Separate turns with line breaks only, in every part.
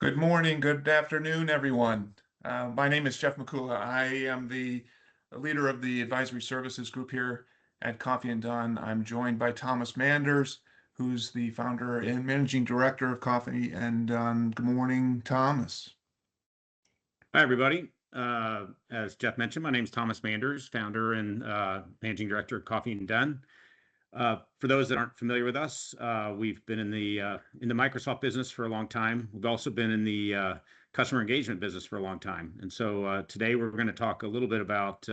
Good morning, good afternoon, everyone. My name is Jeff McCula. I am the leader of the advisory services group here at Coffee and Dunn. I'm joined by Thomas Manders, who's the founder and managing director of Coffee and Dunn. Good morning, Thomas.
Hi, everybody. As Jeff mentioned, my name is Thomas Manders, founder and managing director of Coffee and Dunn. For those that aren't familiar with us, we've been in the Microsoft business for a long time. We've also been in the customer engagement business for a long time. And so today we're going to talk a little bit about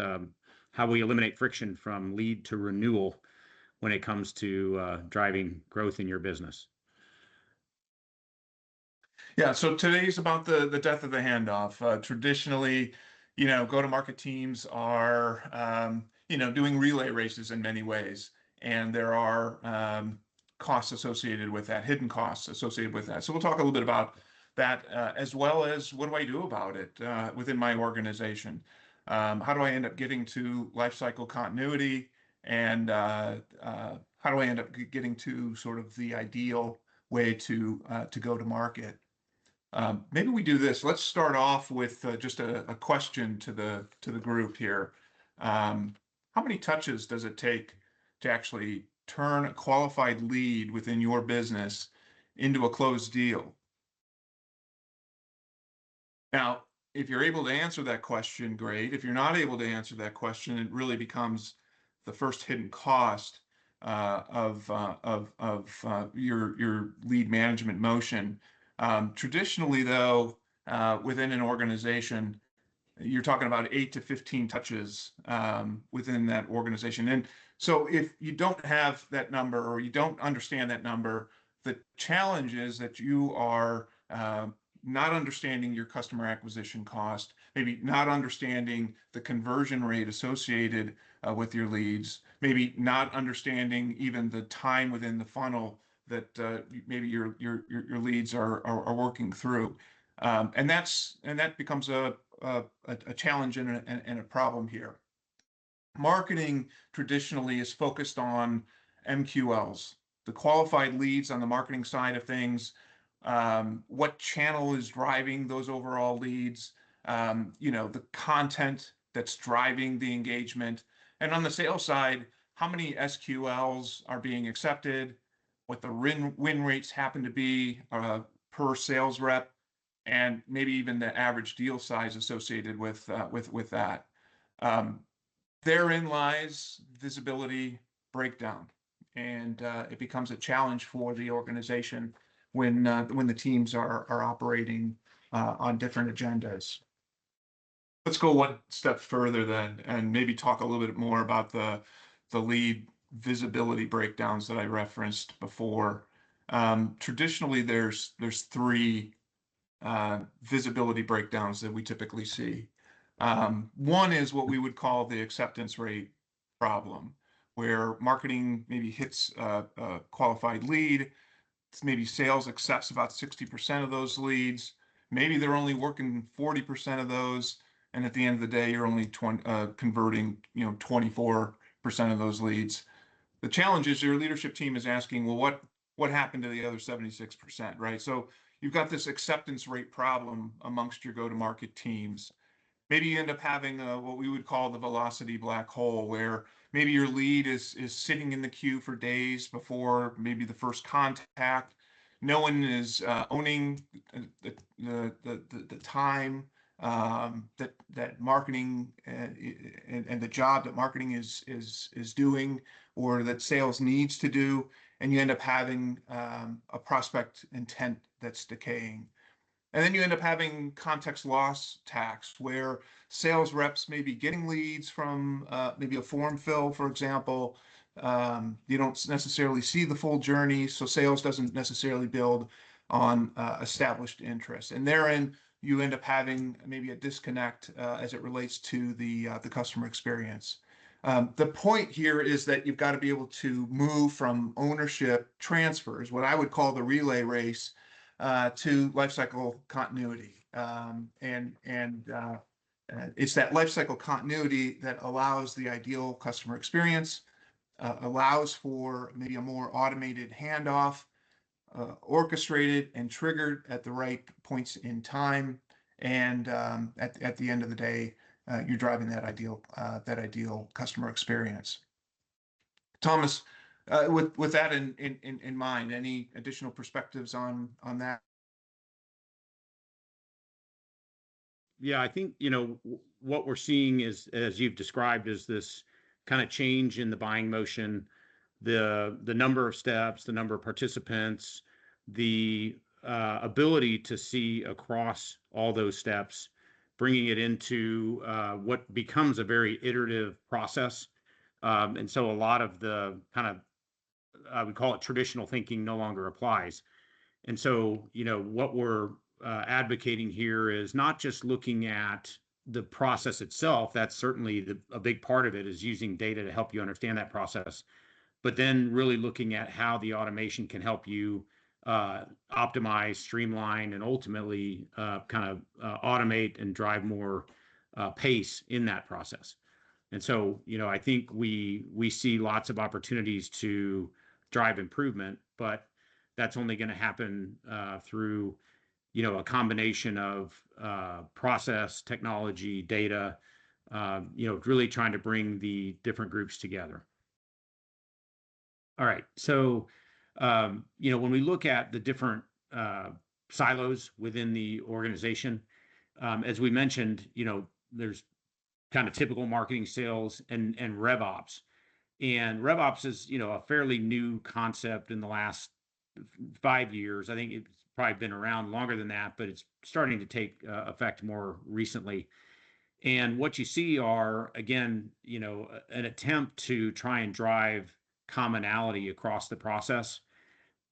how we eliminate friction from lead to renewal when it comes to driving growth in your business.
Yeah, so today's about the death of the handoff. Traditionally, go-to-market teams are, doing relay races in many ways, and there are costs associated with that, hidden costs associated with that. So we'll talk a little bit about that, as well as what do I do about it within my organization? How do I end up getting to lifecycle continuity, and how do I end up getting to sort of the ideal way to go to market? Maybe we do this. Let's start off with just a question to the group here. How many touches does it take to actually turn a qualified lead within your business into a closed deal? Now, if you're able to answer that question, great. If you're not able to answer that question, it really becomes the first hidden cost of your lead management motion. Traditionally, though, within an organization, you're talking about 8 to 15 touches within that organization. And so if you don't have that number or you don't understand that number, the challenge is that you are not understanding your customer acquisition cost, maybe not understanding the conversion rate associated with your leads, maybe not understanding even the time within the funnel that maybe your leads are working through, and that becomes a challenge and a problem here. Marketing traditionally is focused on MQLs, the qualified leads on the marketing side of things. What channel is driving those overall leads? The content that's driving the engagement, and on the sales side, how many SQLs are being accepted, what the win rates happen to be per sales rep, and maybe even the average deal size associated with that. Therein lies visibility breakdown, and it becomes a challenge for the organization when the teams are operating on different agendas. Let's go one step further then, and maybe talk a little bit more about the lead visibility breakdowns that I referenced before. Traditionally, there's three visibility breakdowns that we typically see. One is what we would call the acceptance rate problem, where marketing maybe hits a qualified lead. Maybe sales accepts about 60% of those leads. Maybe they're only working 40% of those, and at the end of the day, you're only converting 24% of those leads. The challenge is your leadership team is asking, well, what happened to the other 76%, right? So you've got this acceptance rate problem amongst your go-to-market teams. Maybe you end up having what we would call the velocity black hole, where maybe your lead is sitting in the queue for days before maybe the first contact. No one is owning the time that marketing and the job that marketing is doing, or that sales needs to do, and you end up having a prospect intent that's decaying. And then you end up having context loss tax, where sales reps may be getting leads from maybe a form fill, for example. You don't necessarily see the full journey, so sales doesn't necessarily build on established interest. And therein, you end up having maybe a disconnect as it relates to the customer experience. The point here is that you've got to be able to move from ownership transfers, what I would call the relay race, to lifecycle continuity. It's that lifecycle continuity that allows the ideal customer experience, allows for maybe a more automated handoff, orchestrated and triggered at the right points in time. And at the end of the day, you're driving that ideal customer experience. Thomas, with that in mind, any additional perspectives on that?
Yeah, I think, what we're seeing is, as you've described, is this kind of change in the buying motion, the number of steps, the number of participants, the ability to see across all those steps, bringing it into what becomes a very iterative process. And so a lot of the kind of, I would call it traditional thinking, no longer applies. And so, what we're advocating here is not just looking at the process itself. That's certainly a big part of it, is using data to help you understand that process, but then really looking at how the automation can help you optimize, streamline, and ultimately automate and drive more pace in that process. And so, I think we see lots of opportunities to drive improvement, but that's only going to happen through, a combination of process, technology, data, really trying to bring the different groups together. All right. So, when we look at the different silos within the organization, as we mentioned, there's kind of typical marketing, sales, and RevOps. And RevOps is, a fairly new concept in the last 5 years. I think it's probably been around longer than that, but it's starting to take effect more recently. And what you see are, again, an attempt to try and drive commonality across the process.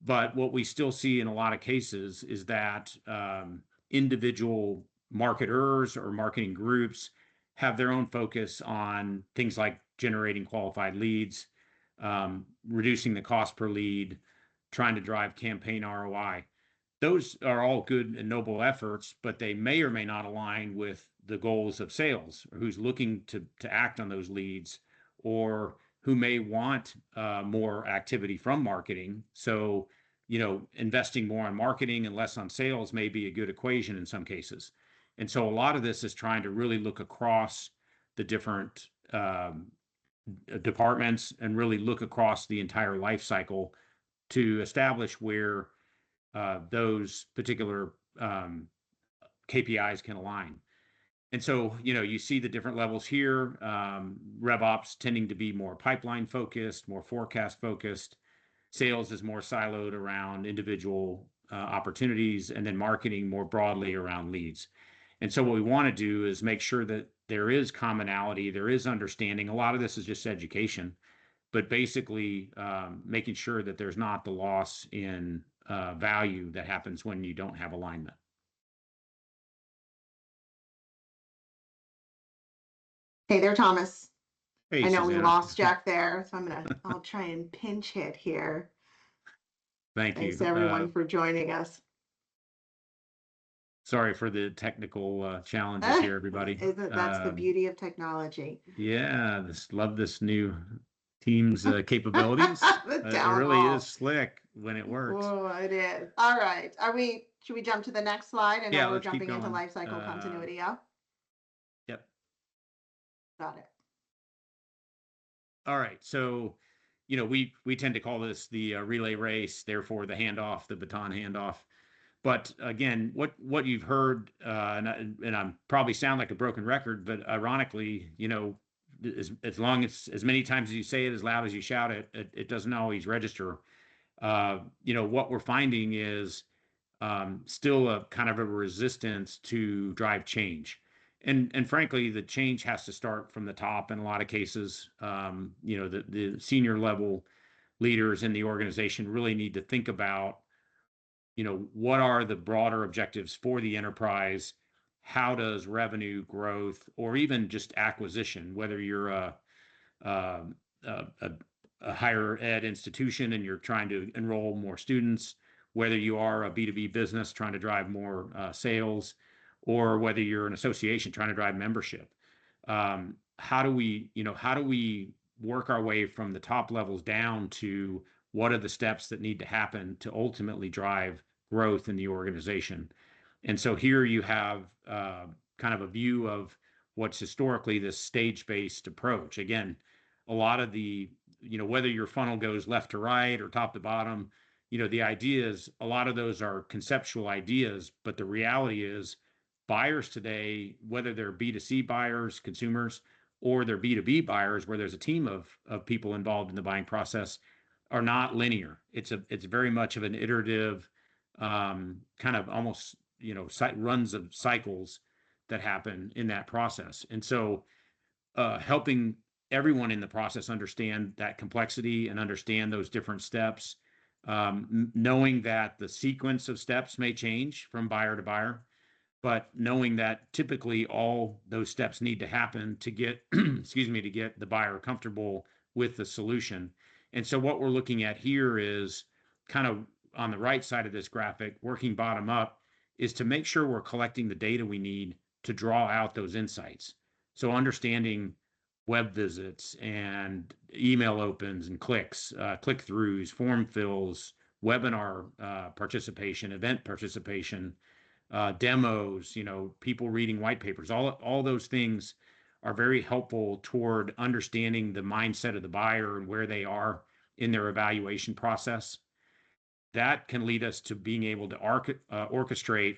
But what we still see in a lot of cases is that individual marketers or marketing groups have their own focus on things like generating qualified leads, reducing the cost per lead, trying to drive campaign ROI. Those are all good and noble efforts, but they may or may not align with the goals of sales, or who's looking to act on those leads, or who may want more activity from marketing. So, investing more on marketing and less on sales may be a good equation in some cases. And so a lot of this is trying to really look across the different departments and really look across the entire life cycle to establish where those particular KPIs can align. And so, you see the different levels here. RevOps tending to be more pipeline focused, more forecast focused. Sales is more siloed around individual opportunities, and then marketing more broadly around leads. And so what we want to do is make sure that there is commonality, there is understanding. A lot of this is just education, but basically making sure that there's not the loss in value that happens when you don't have alignment.
Hey there, Thomas.
Hey,
I know
Susanna.
we lost Jack there, so I'll try and pinch hit here.
Thank you.
Thanks everyone for joining us.
Sorry for the technical challenges here, everybody.
That's the beauty of technology.
Yeah, love this new Teams capabilities. It really is slick when it works.
Oh, it is. All right. Should we jump to the next slide? I know
Yeah,
we're
let's keep
jumping into
going.
life cycle continuity. Yeah.
Yep.
Got it.
All right. So, we tend to call this the relay race, therefore the handoff, the baton handoff. But again, what you've heard, and I'm probably sound like a broken record, but ironically, as long as many times as you say it, as loud as you shout it, it doesn't always register. What we're finding is still a kind of a resistance to drive change. And frankly, the change has to start from the top in a lot of cases. The senior level leaders in the organization really need to think about, what are the broader objectives for the enterprise? How does revenue growth, or even just acquisition, whether you're a higher ed institution and you're trying to enroll more students, whether you are a B2B business trying to drive more sales, or whether you're an association trying to drive membership. How do we work our way from the top levels down to what are the steps that need to happen to ultimately drive growth in the organization. And so here you have kind of a view of what's historically this stage-based approach. Again, a lot of the, whether your funnel goes left to right or top to bottom, the idea is a lot of those are conceptual ideas, but the reality is buyers today, whether they're B2C buyers, consumers, or they're B2B buyers, where there's a team of people involved in the buying process, are not linear. It's very much of an iterative, kind of almost, runs of cycles that happen in that process. And so helping everyone in the process understand that complexity and understand those different steps, knowing that the sequence of steps may change from buyer to buyer, but knowing that typically all those steps need to happen to get, to get the buyer comfortable with the solution. And so what we're looking at here is kind of on the right side of this graphic, working bottom up, is to make sure we're collecting the data we need to draw out those insights. So understanding web visits and email opens and clicks, click-throughs, form fills, webinar participation, event participation, demos, people reading white papers, all those things are very helpful toward understanding the mindset of the buyer and where they are in their evaluation process. That can lead us to being able to orchestrate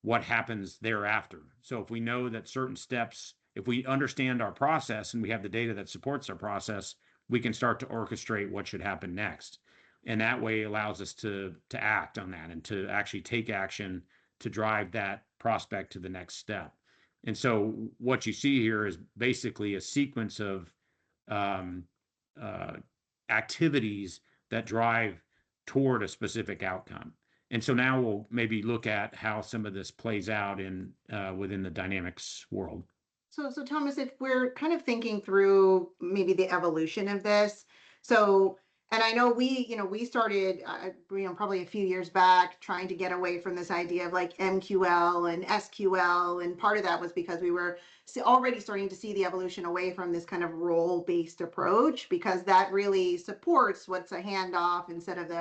what happens thereafter. So if we know that certain steps, if we understand our process and we have the data that supports our process, we can start to orchestrate what should happen next. And that way allows us to act on that and to actually take action to drive that prospect to the next step. And so what you see here is basically a sequence of activities that drive toward a specific outcome. And so now we'll maybe look at how some of this plays out in within the Dynamics world.
So Thomas, if we're kind of thinking through maybe the evolution of this, so, and I know we started, probably a few years back trying to get away from this idea of like MQL and SQL. And part of that was because we were already starting to see the evolution away from this kind of role-based approach, because that really supports what's a handoff instead of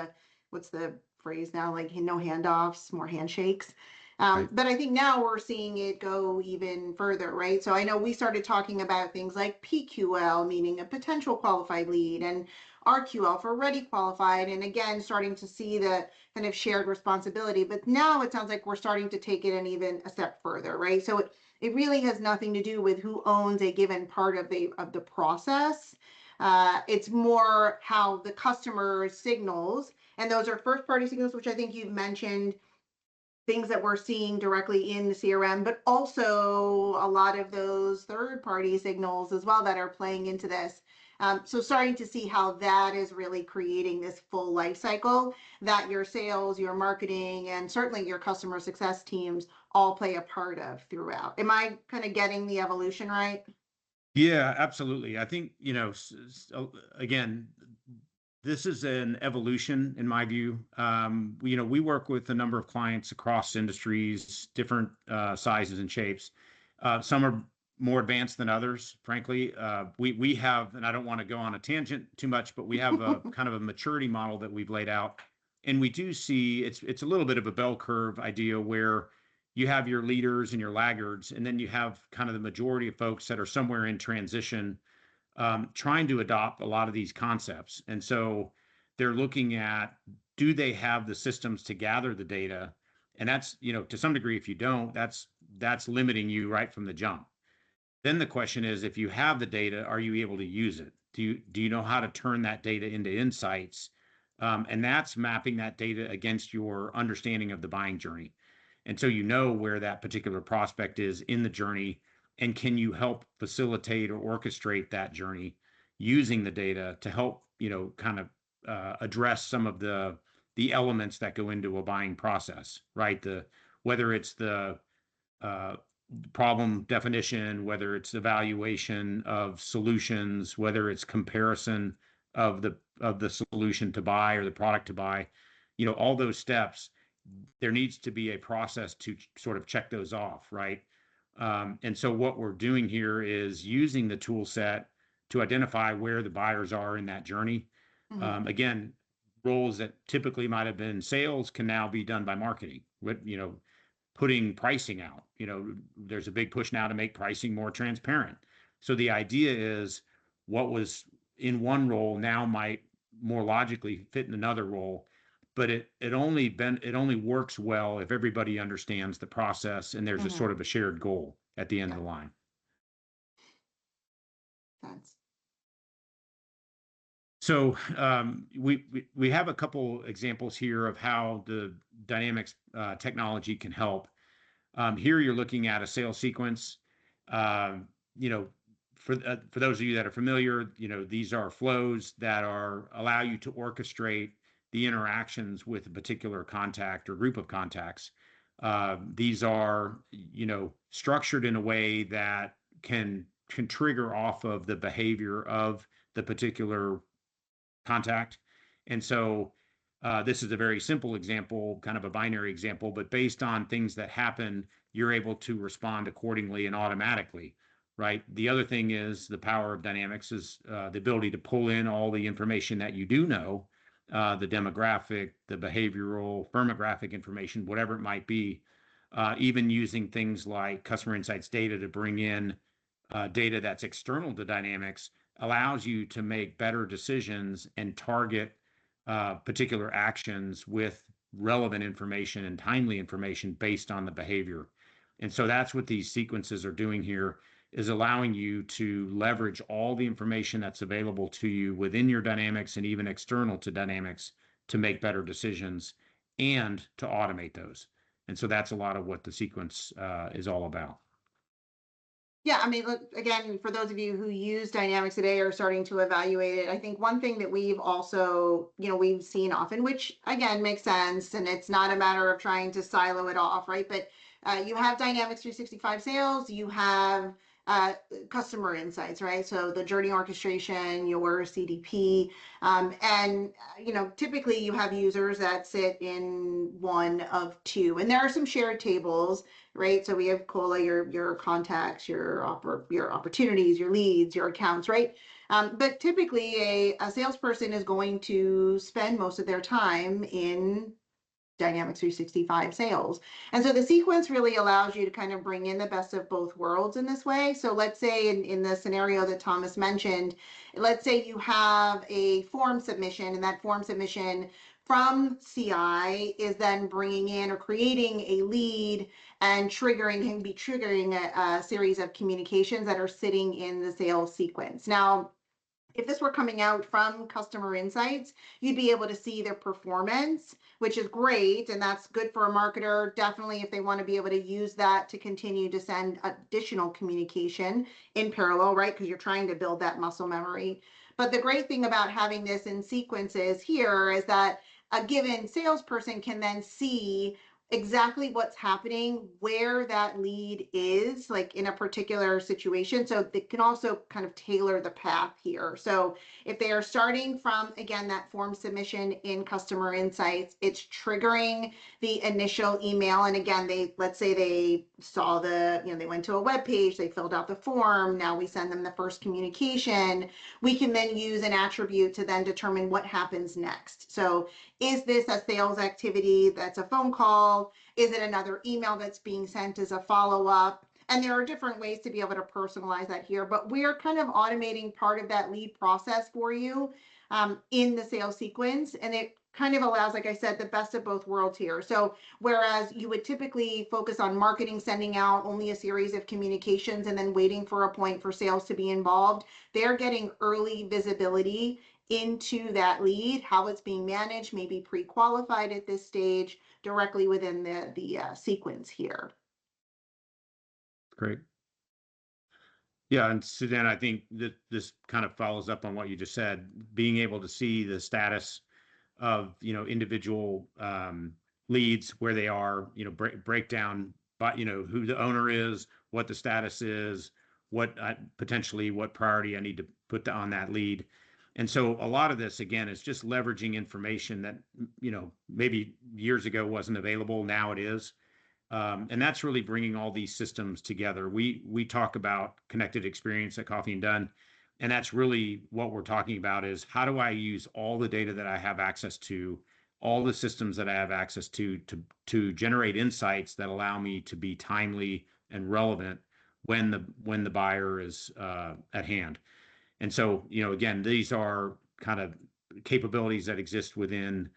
what's the phrase now, like no handoffs, more handshakes.
Right.
But I think now we're seeing it go even further, right? So I know we started talking about things like PQL, meaning a potential qualified lead, and RQL for ready qualified, and again, starting to see the kind of shared responsibility. But now it sounds like we're starting to take it an even a step further, right? So it really has nothing to do with who owns a given part of the process. It's more how the customer signals, and those are first party signals, which I think you've mentioned, things that we're seeing directly in the CRM, but also a lot of those third-party signals as well that are playing into this. So starting to see how that is really creating this full life cycle that your sales, your marketing, and certainly your customer success teams all play a part of throughout. Am I kind of getting the evolution right?
Yeah, absolutely. I think, again, this is an evolution in my view. We work with a number of clients across industries, different sizes and shapes. Some are more advanced than others, frankly. We have, and I don't want to go on a tangent too much, but we have a kind of a maturity model that we've laid out. And we do see it's a little bit of a bell curve idea where you have your leaders and your laggards, and then you have kind of the majority of folks that are somewhere in transition, trying to adopt a lot of these concepts. And so they're looking at, do they have the systems to gather the data? And that's, to some degree, if you don't, that's limiting you right from the jump. Then the question is, if you have the data, are you able to use it? Do you know how to turn that data into insights? And that's mapping that data against your understanding of the buying journey. And so you know where that particular prospect is in the journey, and can you help facilitate or orchestrate that journey using the data to help, kind of address some of the elements that go into a buying process, right? Whether it's the problem definition, whether it's evaluation of solutions, whether it's comparison of the solution to buy or the product to buy, all those steps, there needs to be a process to sort of check those off, right? And so what we're doing here is using the tool set to identify where the buyers are in that journey.
Mhm.
Again, roles that typically might have been sales can now be done by marketing with, putting pricing out. There's a big push now to make pricing more transparent. So the idea is what was in one role now might more logically fit in another role, but it only works well if everybody understands the process and there's a sort of a shared goal at the end of the line.
That's
So we have a couple examples here of how the Dynamics technology can help. Here you're looking at a sales sequence. For those of you that are familiar, these are flows that allow you to orchestrate the interactions with a particular contact or group of contacts. These are, structured in a way that can trigger off of the behavior of the particular contact. And so this is a very simple example, kind of a binary example, but based on things that happen, you're able to respond accordingly and automatically, right? The other thing is the power of Dynamics is the ability to pull in all the information that you do know, the demographic, the behavioral, firmographic information, whatever it might be, even using things like customer insights data to bring in data that's external to Dynamics allows you to make better decisions and target particular actions with relevant information and timely information based on the behavior. And so that's what these sequences are doing here, is allowing you to leverage all the information that's available to you within your Dynamics and even external to Dynamics to make better decisions and to automate those. And so that's a lot of what the sequence is all about.
Yeah, I mean, look, again, for those of you who use Dynamics today or starting to evaluate it, I think one thing that we've also, we've seen often, which again makes sense, and it's not a matter of trying to silo it off, right? But you have Dynamics 365 sales, you have customer insights, right? So the journey orchestration, your CDP, and typically you have users that sit in one of two, and there are some shared tables, right? So we have COLA, your contacts, your opportunities, your leads, your accounts, right? But typically a salesperson is going to spend most of their time in Dynamics 365 sales. And so the sequence really allows you to kind of bring in the best of both worlds in this way. So let's say in the scenario that Thomas mentioned, let's say you have a form submission, and that form submission from CI is then bringing in or creating a lead and can be triggering a series of communications that are sitting in the sales sequence. Now, if this were coming out from customer insights, you'd be able to see their performance, which is great. And that's good for a marketer, definitely, if they want to be able to use that to continue to send additional communication in parallel, right? Because you're trying to build that muscle memory. But the great thing about having this in sequences here is that a given salesperson can then see exactly what's happening, where that lead is, like in a particular situation. So they can also kind of tailor the path here. So if they are starting from, again, that form submission in customer insights, it's triggering the initial email. And again, let's say they saw they went to a web page, they filled out the form. Now we send them the first communication. We can then use an attribute to then determine what happens next. So is this a sales activity that's a phone call? Is it another email that's being sent as a follow-up? And there are different ways to be able to personalize that here, but we're kind of automating part of that lead process for you in the sales sequence. And it kind of allows, like I said, the best of both worlds here. So whereas you would typically focus on marketing, sending out only a series of communications and then waiting for a point for sales to be involved, they're getting early visibility into that lead, how it's being managed, maybe pre-qualified at this stage directly within the sequence here.
Great. Yeah, and Suzanne, I think that this kind of follows up on what you just said, being able to see the status of, individual leads, where they are, break down, but, who the owner is, what the status is, what potentially what priority I need to put on that lead. And so a lot of this, again, is just leveraging information that, maybe years ago wasn't available. Now it is. And that's really bringing all these systems together. We talk about connected experience at Coffee and Done. And that's really what we're talking about is how do I use all the data that I have access to, all the systems that I have access to generate insights that allow me to be timely and relevant when the buyer is at hand. And so, again, these are kind of capabilities that exist within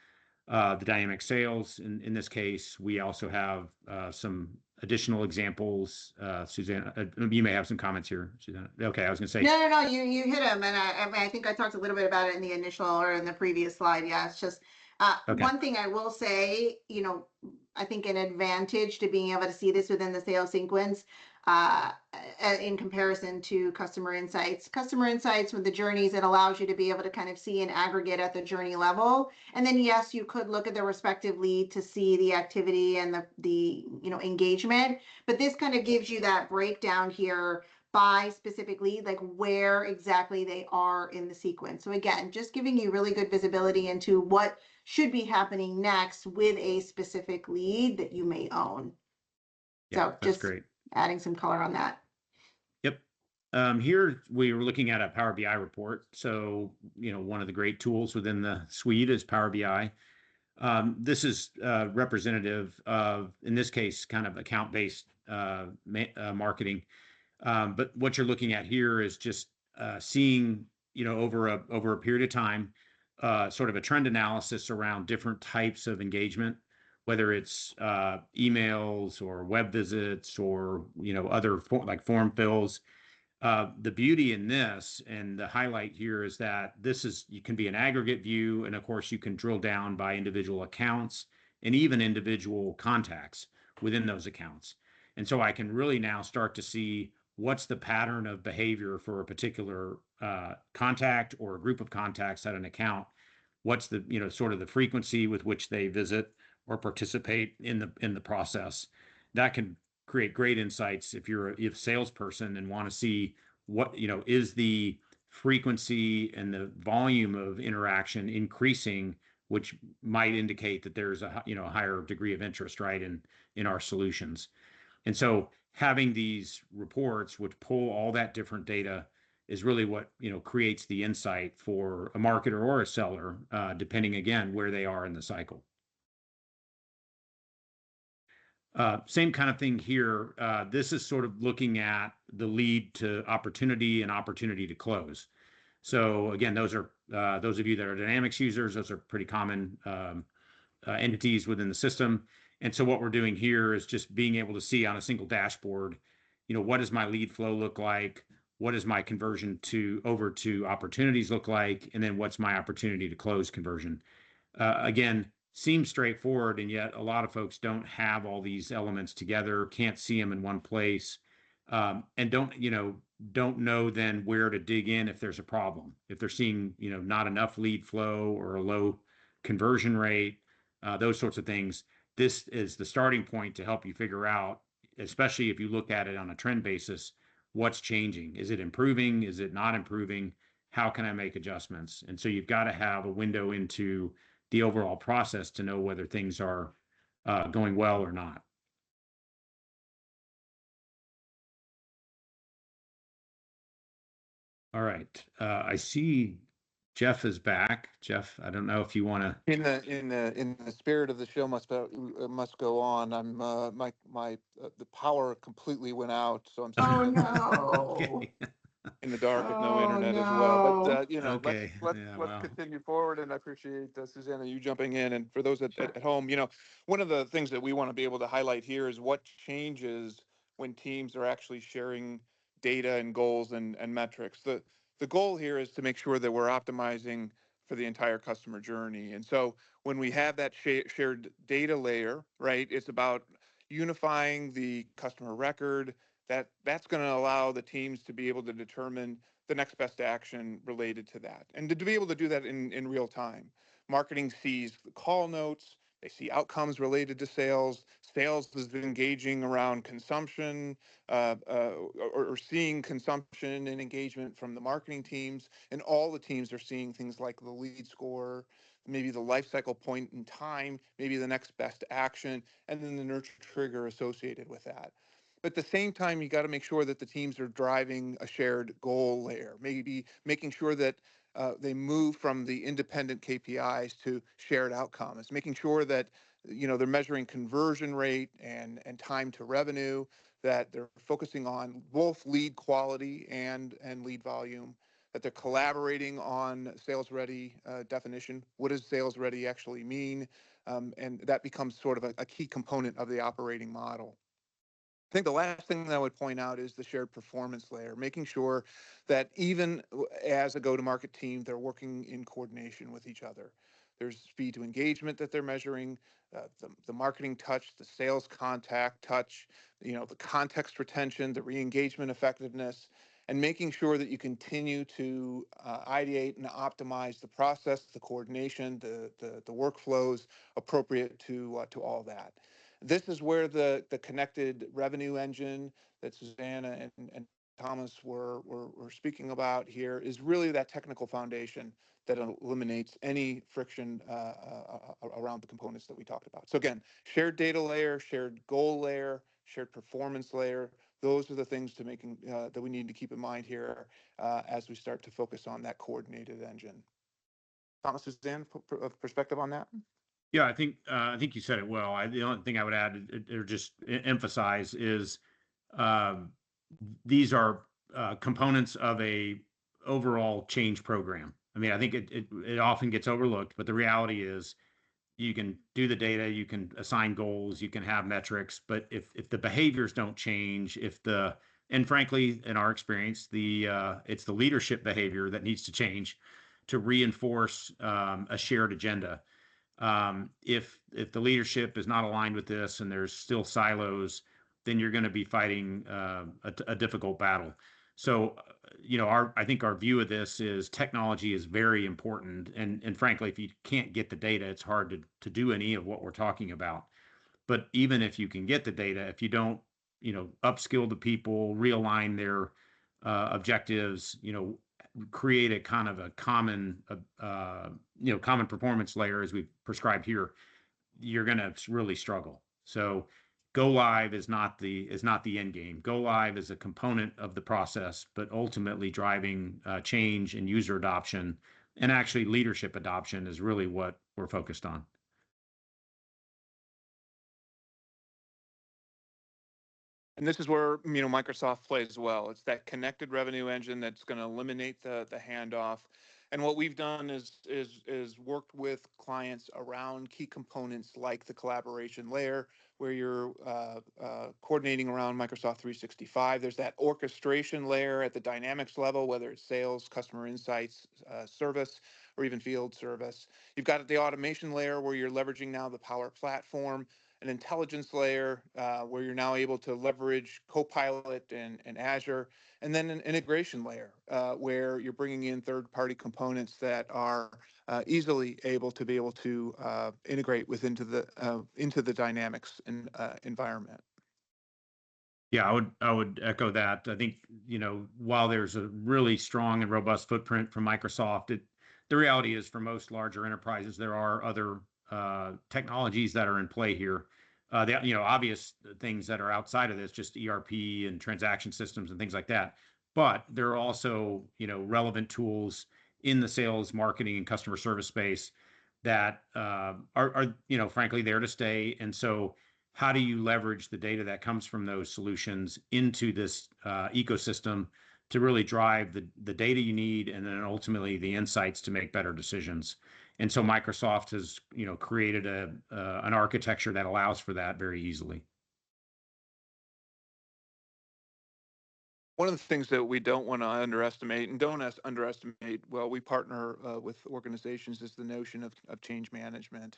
the dynamic sales. In this case, we also have some additional examples. Susanna, you may have some comments here, Susanna. Okay, I was going to say.
No, you hit them, and I think I talked a little bit about it in the initial or in the previous slide. Yeah, it's just
Okay.
one thing I will say, I think an advantage to being able to see this within the sales sequence uh, in comparison to customer insights. Customer insights with the journeys, it allows you to be able to kind of see an aggregate at the journey level. And then, yes, you could look at the respective lead to see the activity and the engagement. But this kind of gives you that breakdown here by specific lead, like where exactly they are in the sequence. So again, just giving you really good visibility into what should be happening next with a specific lead that you may own.
Yeah,
So
that's
just
great.
adding some color on that.
Yep. Here we were looking at a Power BI report. So, one of the great tools within the suite is Power BI. This is representative of, in this case, kind of account-based marketing. But what you're looking at here is just seeing, over a period of time, sort of a trend analysis around different types of engagement, whether it's emails or web visits or other like form fills. The beauty in this and the highlight here is that you can be an aggregate view, and of course you can drill down by individual accounts and even individual contacts within those accounts. And so I can really now start to see what's the pattern of behavior for a particular contact or a group of contacts at an account. What's the sort of the frequency with which they visit or participate in the process. That can create great insights if you're a salesperson and want to see what is the frequency and the volume of interaction increasing, which might indicate that there's a higher degree of interest, right, in our solutions. And so having these reports which pull all that different data is really what creates the insight for a marketer or a seller, depending again where they are in the cycle. Same kind of thing here. This is sort of looking at the lead to opportunity and opportunity to close. So again, those are those of you that are Dynamics users, those are pretty common entities within the system. And so what we're doing here is just being able to see on a single dashboard, what does my lead flow look like? What does my conversion over to opportunities look like? And then what's my opportunity to close conversion? Again, seems straightforward, and yet a lot of folks don't have all these elements together, can't see them in one place, and don't know then where to dig in if there's a problem. If they're seeing, not enough lead flow or a low conversion rate, those sorts of things. This is the starting point to help you figure out, especially if you look at it on a trend basis, what's changing. Is it improving? Is it not improving? How can I make adjustments? And so you've got to have a window into the overall process to know whether things are going well or not. All right. I see Jeff is back. Jeff, I don't know if you want to.
In the spirit of the show must go on. I'm the power completely went out, so I'm
Oh no.
Okay.
in the dark with no internet as well. But
Okay.
let's continue forward. And I appreciate Susanna, you jumping in. And for those at home, one of the things that we want to be able to highlight here is what changes when teams are actually sharing data and goals and metrics. The goal here is to make sure that we're optimizing for the entire customer journey. And so when we have that shared data layer, right, it's about unifying the customer record. That's going to allow the teams to be able to determine the next best action related to that, and to be able to do that in real time. Marketing sees the call notes, they see outcomes related to sales. Sales is engaging around consumption, or seeing consumption and engagement from the marketing teams, and all the teams are seeing things like the lead score, maybe the lifecycle point in time, maybe the next best action, and then the nurture trigger associated with that. But at the same time, you got to make sure that the teams are driving a shared goal layer, maybe making sure that they move from the independent KPIs to shared outcomes, making sure that they're measuring conversion rate and time to revenue, that they're focusing on both lead quality and lead volume, that they're collaborating on sales ready definition. What does sales ready actually mean? And that becomes sort of a key component of the operating model. I think the last thing that I would point out is the shared performance layer, making sure that even as a go-to-market team, they're working in coordination with each other. There's speed to engagement that they're measuring, the marketing touch, the sales contact touch, the context retention, the re-engagement effectiveness, and making sure that you continue to ideate and optimize the process, the coordination, the workflows appropriate to all that. This is where the connected revenue engine that Susanna and Thomas were speaking about here is really that technical foundation that eliminates any friction around the components that we talked about. So again, shared data layer, shared goal layer, shared performance layer. Those are the things that we need to keep in mind here as we start to focus on that coordinated engine. Thomas, Suzanne, perspective on that?
Yeah, I think you said it well. The only thing I would add or just emphasize is um, these are components of a overall change program. I mean, I think it often gets overlooked, but the reality is you can do the data, you can assign goals, you can have metrics, but if the behaviors don't change, and frankly, in our experience, it's the leadership behavior that needs to change to reinforce a shared agenda. If the leadership is not aligned with this and there's still silos, then you're going to be fighting a difficult battle. So, I think our view of this is technology is very important, and frankly, if you can't get the data, it's hard to do any of what we're talking about. But even if you can get the data, if you don't, upskill the people, realign their objectives, create a kind of a common, common performance layer as we've prescribed here, you're going to really struggle. So go live is not the end game. Go live is a component of the process, but ultimately driving change and user adoption and actually leadership adoption is really what we're focused on.
And this is where Microsoft plays well. It's that connected revenue engine that's going to eliminate the handoff. And what we've done is worked with clients around key components like the collaboration layer, where you're coordinating around Microsoft 365. There's that orchestration layer at the Dynamics level, whether it's sales, customer insights, service, or even field service. You've got the automation layer where you're leveraging now the Power Platform, an intelligence layer where you're now able to leverage Copilot and Azure, and then an integration layer where you're bringing in third-party components that are easily able to integrate into the Dynamics environment.
Yeah, I would echo that. I think, while there's a really strong and robust footprint from Microsoft, the reality is for most larger enterprises, there are other technologies that are in play here. The obvious things that are outside of this, just ERP and transaction systems and things like that. But there are also, relevant tools in the sales, marketing, and customer service space that are frankly there to stay. And so how do you leverage the data that comes from those solutions into this ecosystem to really drive the data you need and then ultimately the insights to make better decisions? And so Microsoft has, created an architecture that allows for that very easily.
One of the things that we don't want to underestimate and don't underestimate, well, we partner with organizations, is the notion of change management.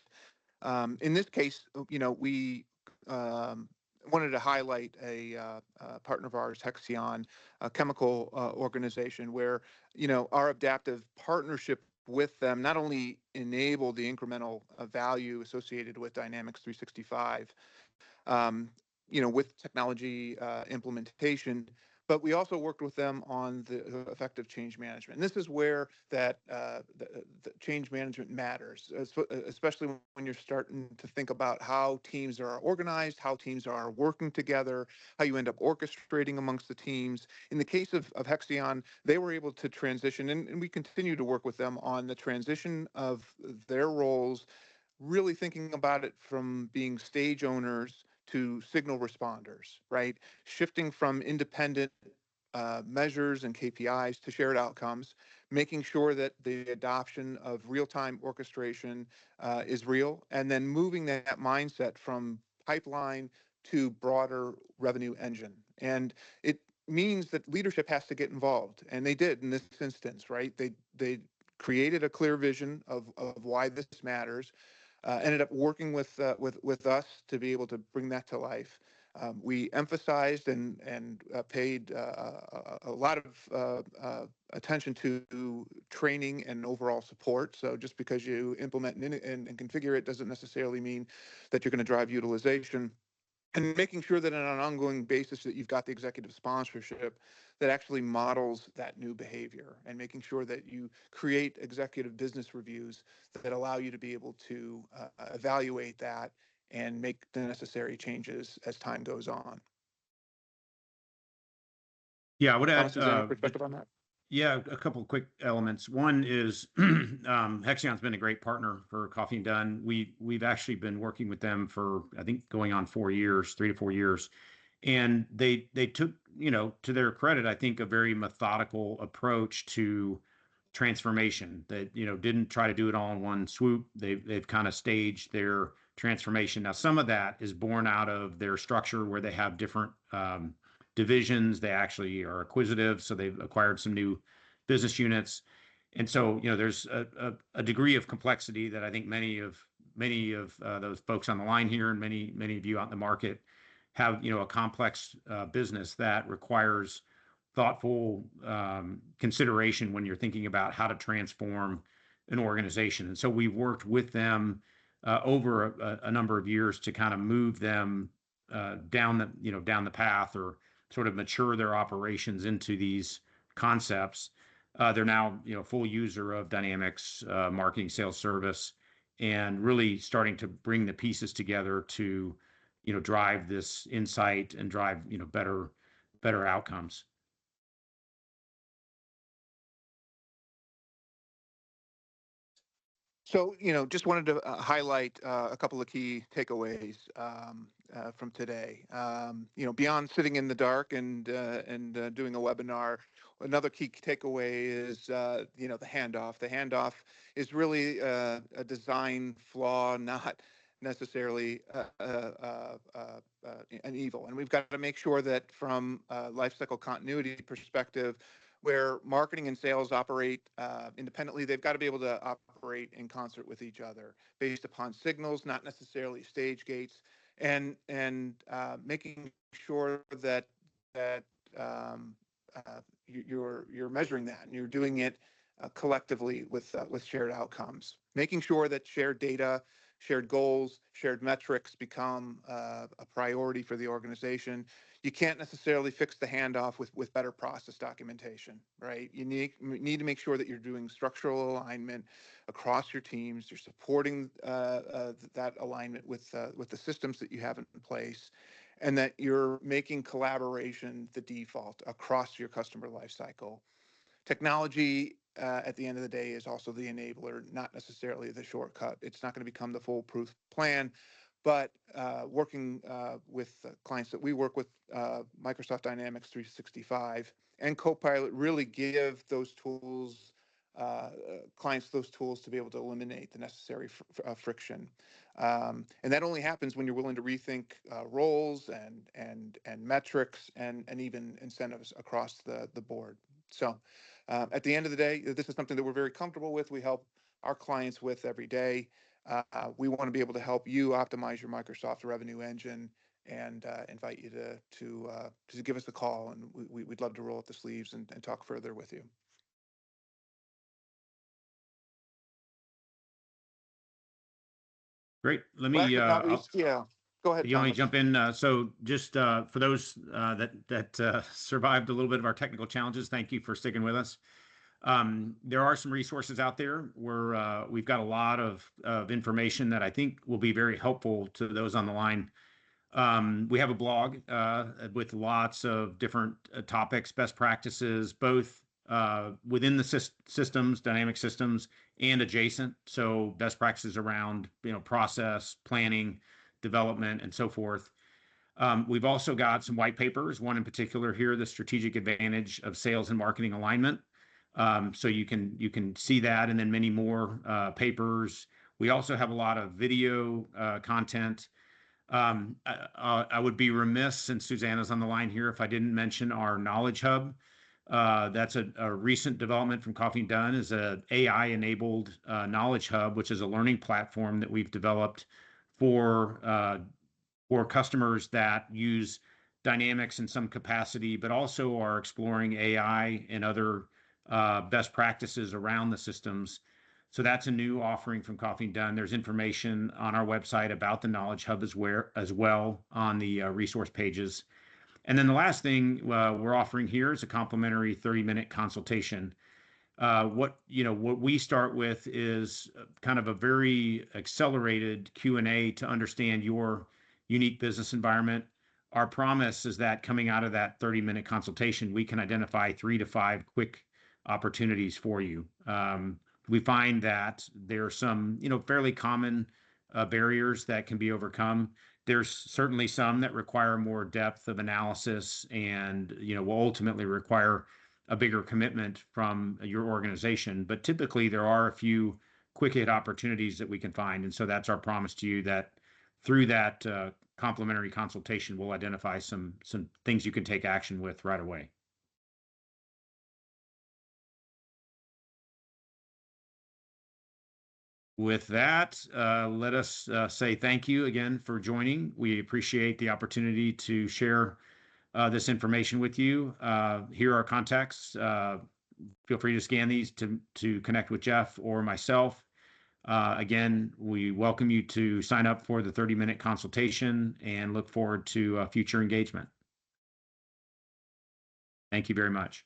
In this case, we wanted to highlight a partner of ours, Hexion, a chemical organization, where our adaptive partnership with them not only enabled the incremental value associated with Dynamics 365, with technology implementation, but we also worked with them on the effective change management. And this is where that the change management matters, especially when you're starting to think about how teams are organized, how teams are working together, how you end up orchestrating amongst the teams. In the case of Hexion, they were able to transition, and we continue to work with them on the transition of their roles, really thinking about it from being stage owners to signal responders, right? Shifting from independent measures and KPIs to shared outcomes, making sure that the adoption of real-time orchestration is real, and then moving that mindset from pipeline to broader revenue engine. And it means that leadership has to get involved, and they did in this instance, right? They created a clear vision of why this matters, ended up working with us to be able to bring that to life. We emphasized and paid a lot of attention to training and overall support. So just because you implement and configure it doesn't necessarily mean that you're going to drive utilization. And making sure that on an ongoing basis that you've got the executive sponsorship that actually models that new behavior, and making sure that you create executive business reviews that allow you to be able to evaluate that and make the necessary changes as time goes on.
Yeah, I would
Thomas,
add,
is there any perspective on that?
yeah, a couple of quick elements. One is Hexion's been a great partner for Coffee and Done. We've actually been working with them for, I think, going on 4 years, 3 to 4 years. And they took, to their credit, I think, a very methodical approach to transformation that, didn't try to do it all in one swoop. They've kind of staged their transformation. Now, some of that is born out of their structure where they have different divisions. They actually are acquisitive, so they've acquired some new business units. And so, there's a degree of complexity that I think many of those folks on the line here and many of you out in the market have, a complex business that requires thoughtful consideration when you're thinking about how to transform an organization. And so we've worked with them over a number of years to kind of move them down the path, or sort of mature their operations into these concepts. They're now, full user of Dynamics marketing, sales, service, and really starting to bring the pieces together to, drive this insight and drive, better outcomes.
So, just wanted to highlight a couple of key takeaways from today. Beyond sitting in the dark and doing a webinar, another key takeaway is, the handoff. The handoff is really a design flaw, not necessarily an evil. And we've got to make sure that from a lifecycle continuity perspective, where marketing and sales operate independently, they've got to be able to operate in concert with each other based upon signals, not necessarily stage gates, and making sure that you're measuring that and you're doing it collectively with shared outcomes, making sure that shared data, shared goals, shared metrics become a priority for the organization. You can't necessarily fix the handoff with better process documentation, right? You need to make sure that you're doing structural alignment across your teams. You're supporting that alignment with the systems that you have in place, and that you're making collaboration the default across your customer lifecycle. Technology, at the end of the day, is also the enabler, not necessarily the shortcut. It's not going to become the foolproof plan, but working with clients that we work with, Microsoft Dynamics 365 and Copilot really give those tools, clients those tools to be able to eliminate the necessary friction. And that only happens when you're willing to rethink roles and metrics and even incentives across the board. So at the end of the day, this is something that we're very comfortable with. We help our clients with every day. We want to be able to help you optimize your Microsoft revenue engine, and invite you to give us a call, and we'd love to roll up the sleeves and talk further with you.
Great. Let
Last
me,
but not least, yeah. Go ahead,
You want me to
Thomas.
jump in? So just for those that survived a little bit of our technical challenges, thank you for sticking with us. There are some resources out there where we've got a lot of information that I think will be very helpful to those on the line. We have a blog with lots of different topics, best practices, both within the systems, dynamic systems, and adjacent. So best practices around, process, planning, development, and so forth. We've also got some white papers, one in particular here, the strategic advantage of sales and marketing alignment. So you can see that, and then many more papers. We also have a lot of video content. I would be remiss, since Susanna's on the line here, if I didn't mention our Knowledge Hub. That's a recent development from Coffee and Done, is a AI-enabled Knowledge Hub, which is a learning platform that we've developed for customers that use Dynamics in some capacity, but also are exploring AI and other best practices around the systems. So that's a new offering from Coffee and Done. There's information on our website about the Knowledge Hub as well on the resource pages. And then the last thing we're offering here is a complimentary 30-minute consultation. What we start with is kind of a very accelerated Q&A to understand your unique business environment. Our promise is that coming out of that 30-minute consultation, we can identify 3 to 5 quick opportunities for you. We find that there are some, fairly common barriers that can be overcome. There's certainly some that require more depth of analysis and, will ultimately require a bigger commitment from your organization. But typically there are a few quick hit opportunities that we can find. And so that's our promise to you, that through that complimentary consultation, we'll identify some things you can take action with right away. With that, let us say thank you again for joining. We appreciate the opportunity to share this information with you. Here are our contacts. Feel free to scan these to connect with Jeff or myself. Again, we welcome you to sign up for the 30-minute consultation and look forward to future engagement. Thank you very much.